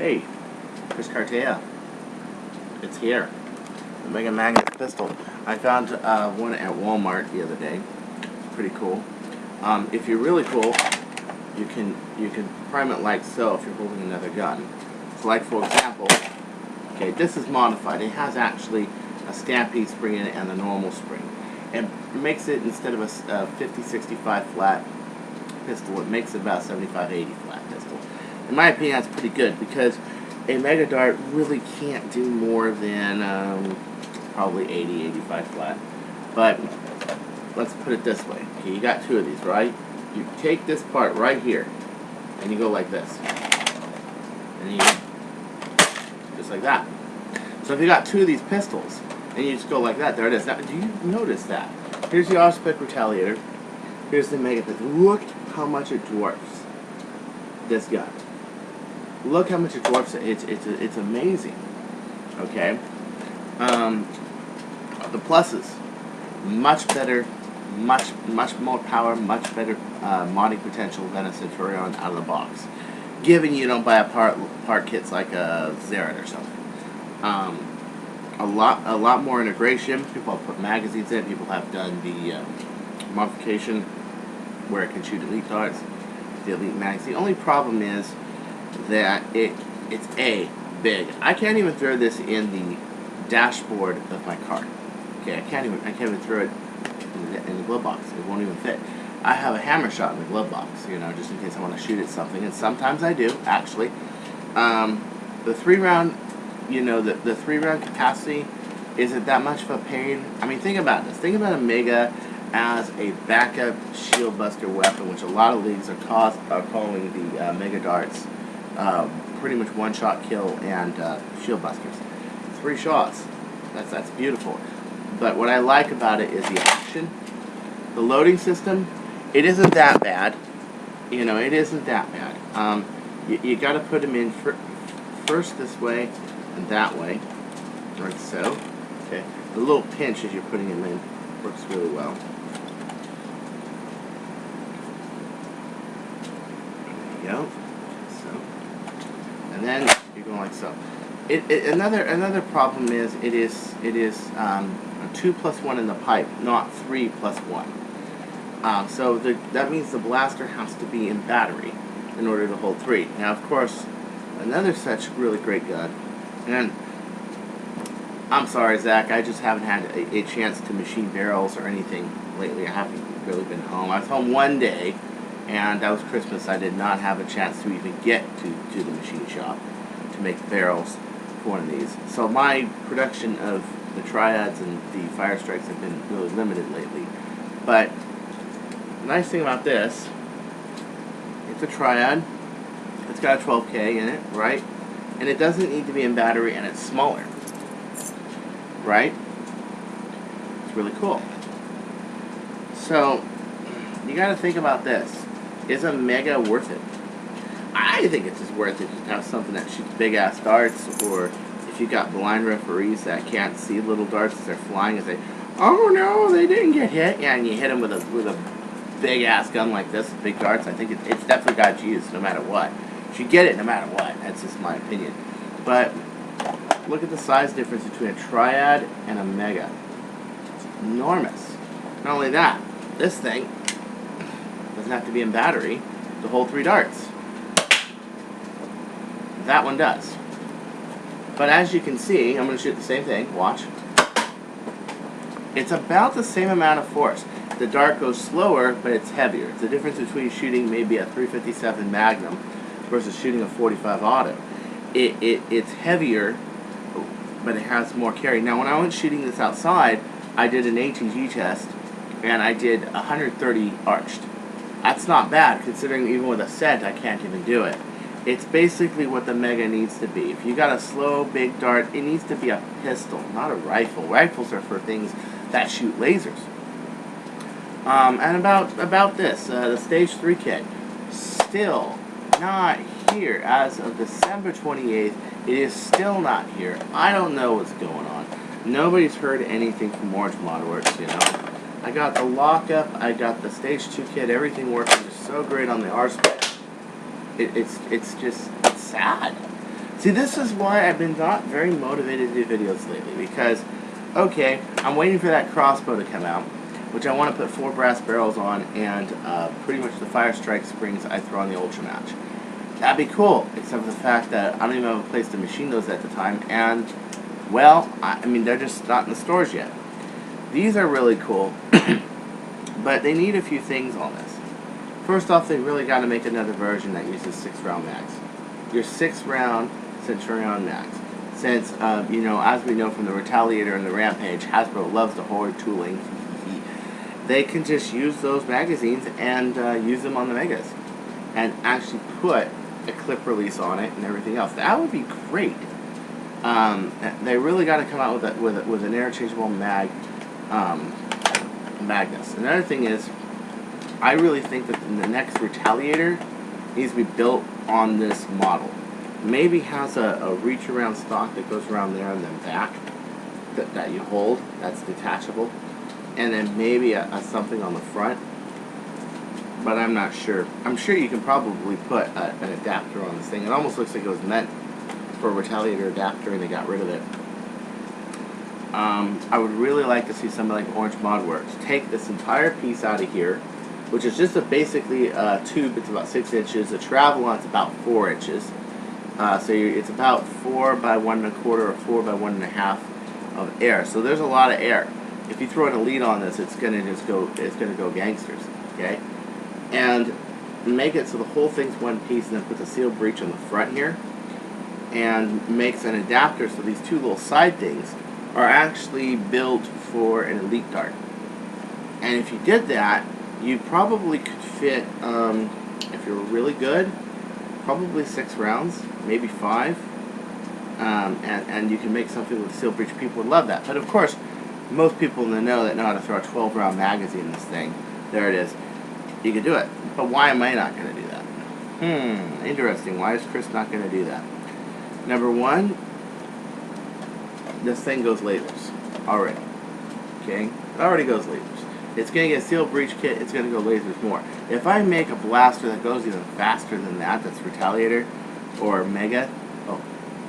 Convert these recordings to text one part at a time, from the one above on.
Hey, here's Cartaya. It's here. The Mega Magnus pistol. I found one at Walmart the other day. Pretty cool. If you're really cool, you can prime it like so if you're holding another gun. So like for example, okay, this is modified. It has actually a stampede spring in it and the normal spring. It makes it, instead of a 50-65 flat pistol, it makes it about 75-80 flat pistol. In my opinion, that's pretty good because a Mega Dart really can't do more than probably 80-85 flat. But let's put it this way. Okay, you got two of these, right? You take this part right here, and you go like this, and you just like that. So if you got two of these pistols, and you just go like that, there it is. Now, do you notice that? Here's the Auspex Retaliator. Here's the Mega Pistol. Look how much it dwarfs this gun. Look how much it dwarfs it. It's amazing. Okay. The pluses, much better, much more power, much better modding potential than a Centurion out of the box. Given you don't buy a part kits like a Zerat or something. A lot more integration. People have put magazines in. People have done the modification where it can shoot elite darts. The elite magazine. The only problem is that it's big. I can't even throw this in the dashboard of my car. Okay, I can't even throw it in the glove box. It won't even fit. I have a hammer shot in the glove box, you know, just in case I want to shoot at something, and sometimes I do actually. The 3-round, you know, the 3-round capacity isn't that much of a pain. I mean, think about this. Think about a Mega as a backup shield buster weapon, which a lot of leagues are calling the Mega Darts pretty much one-shot kill and shield busters. 3 shots. That's beautiful. But what I like about it is the action. The loading system, it isn't that bad. You know, it isn't that bad. You got to put them in first this way and that way, like so. Okay. The little pinch as you're putting them in works really well. There you go. So, and then you're going like so. Another problem is it is 2 plus 1 in the pipe, not 3 plus 1. So that means the blaster has to be in battery in order to hold 3. Now, of course, another such really great gun, and I'm sorry, Zach, I just haven't had a chance to machine barrels or anything lately. I haven't really been home. I was home one day, and that was Christmas. I did not have a chance to even get to the machine shop to make barrels for one of these. So my production of the Triads and the Fire Strikes have been really limited lately. But the nice thing about this, it's a Triad. It's got a 12K in it, right? And it doesn't need to be in battery, and it's smaller, right? It's really cool. So you got to think about this. Is a Mega worth it? I think it's just worth it to have something that shoots big ass darts, or if you got blind referees that can't see little darts as they're flying and say, "Oh no, they didn't get hit," yeah, and you hit them with a big ass gun like this, big darts. I think it's definitely got used no matter what. You should get it no matter what. That's just my opinion. But look at the size difference between a Triad and a Mega. It's enormous. Not only that, this thing doesn't have to be in battery to hold 3 darts. That one does. But as you can see, I'm going to shoot the same thing. Watch. It's about the same amount of force. The dart goes slower, but it's heavier. It's the difference between shooting maybe a 357 Magnum versus shooting a 45 Auto. It's heavier, but it has more carry. Now, when I went shooting this outside, I did an ATG test, and I did 130 arched. That's not bad, considering even with a set, I can't even do it. It's basically what the Mega needs to be. If you got a slow, big dart, it needs to be a pistol, not a rifle. Rifles are for things that shoot lasers. And about this, the Stage 3 kit, still not here. As of December 28th, it is still not here. I don't know what's going on. Nobody's heard anything from Orange Mod Works, you know. I got the lockup, I got the Stage 2 kit, everything working just so great on the Auspex. It's sad. See, this is why I've been not very motivated to do videos lately, because, okay, I'm waiting for that crossbow to come out, which I want to put 4 brass barrels on, and pretty much the Fire Strike springs I throw on the Ultra Match. That'd be cool, except for the fact that I don't even have a place to machine those at the time, and, well, I mean, they're just not in the stores yet. These are really cool, but they need a few things on this. First off, they really got to make another version that uses 6-round mags. Your 6-round Centurion mags. Since, you know, as we know from the Retaliator and the Rampage, Hasbro loves to hoard tooling. They can just use those magazines and use them on the Megas. And actually put a clip release on it and everything else. That would be great. They really got to come out with an interchangeable Magnus. Another thing is, I really think that the next Retaliator needs to be built on this model. Maybe has a reach around stock that goes around there and then back that you hold, that's detachable, and then maybe a something on the front, but I'm not sure. I'm sure you can probably put an adapter on this thing. It almost looks like it was meant for a Retaliator adapter and they got rid of it. I would really like to see something like Orange Mod Works take this entire piece out of here, which is just basically a tube. It's about 6 inches. The Travelon's about 4 inches. So it's about 4 by 1 1/4 or 4 by 1 1/2 of air. So there's a lot of air. If you throw an Elite on this, it's gonna go gangsters. Okay, and make it so the whole thing's one piece, and then put the seal breech on the front here, and makes an adapter so these 2 little side things are actually built for an Elite dart. And if you did that, you probably could fit, if you're really good, probably 6 rounds, maybe 5, and you can make something with seal breech. People would love that. But of course, most people in the know that know how to throw a 12-round magazine in this thing, there it is. You could do it. But why am I not going to do that? Interesting. Why is Chris not going to do that? Number one, this thing goes lasers already. Okay? It already goes lasers. It's going to get a seal breech kit, it's going to go lasers more. If I make a blaster that goes even faster than that, that's Retaliator or Mega, oh,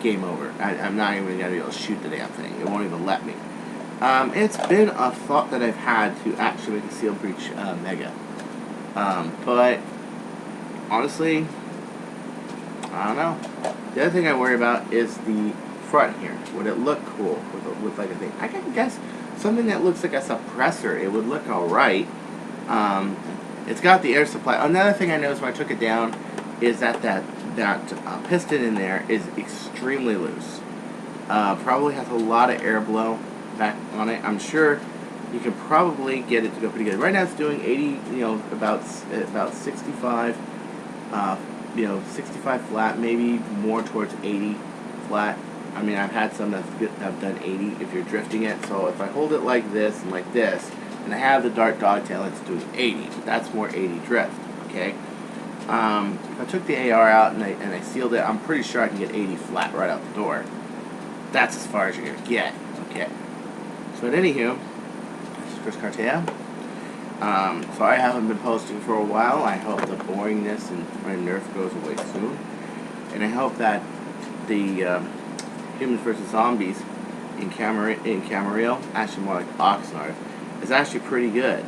game over. I'm not even going to be able to shoot the damn thing. It won't even let me. It's been a thought that I've had to actually make a seal breech Mega. But honestly, I don't know. The other thing I worry about is the front here. Would it look cool with like a thing? I can guess something that looks like a suppressor. It would look alright. It's got the air supply. Another thing I noticed when I took it down is that piston in there is extremely loose. Probably has a lot of air blow back on it. I'm sure you can probably get it to go pretty good. Right now it's doing 80, you know, about 65, 65 flat, maybe more towards 80 flat. I mean, I've had some that have done 80 if you're drifting it. So if I hold it like this and like this, and I have the dart dogtail, it's doing 80. That's more 80 drift, okay? If I took the AR out and I sealed it, I'm pretty sure I can get 80 flat right out the door. That's as far as you're going to get, okay? So, anywho, this is Chris Cartaya. Sorry I haven't been posting for a while. I hope the boringness and my Nerf goes away soon. And I hope that the Humans vs. Zombies in Camarillo, actually more like Oxnard, is actually pretty good.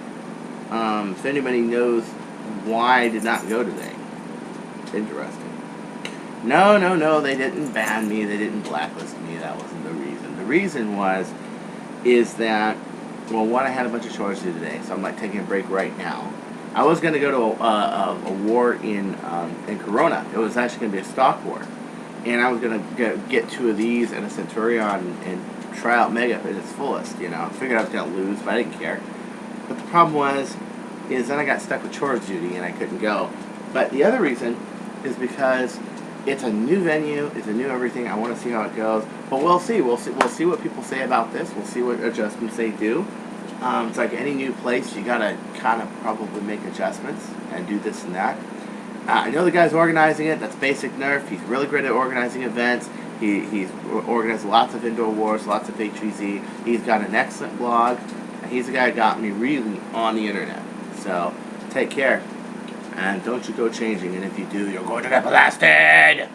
If anybody knows why I did not go today, it's interesting. No, they didn't ban me, they didn't blacklist me, that wasn't the reason. The reason is that, well, one, I had a bunch of chores to do today, so I'm like taking a break right now. I was going to go to a war in Corona. It was actually going to be a stock war. And I was going to get 2 of these and a Centurion and try out Mega at its fullest, you know. I figured I was going to lose, but I didn't care. But the problem is then I got stuck with chores duty and I couldn't go. But the other reason is because it's a new venue, it's a new everything. I want to see how it goes. But we'll see. We'll see what people say about this. We'll see what adjustments they do. It's like any new place, you got to kind of probably make adjustments and do this and that. I know the guy's organizing it. That's Basic Nerf. He's really great at organizing events. He's organized lots of indoor wars, lots of HVZ. He's got an excellent blog. And he's the guy who got me really on the internet. So, take care. And don't you go changing. And if you do, you're going to get blasted!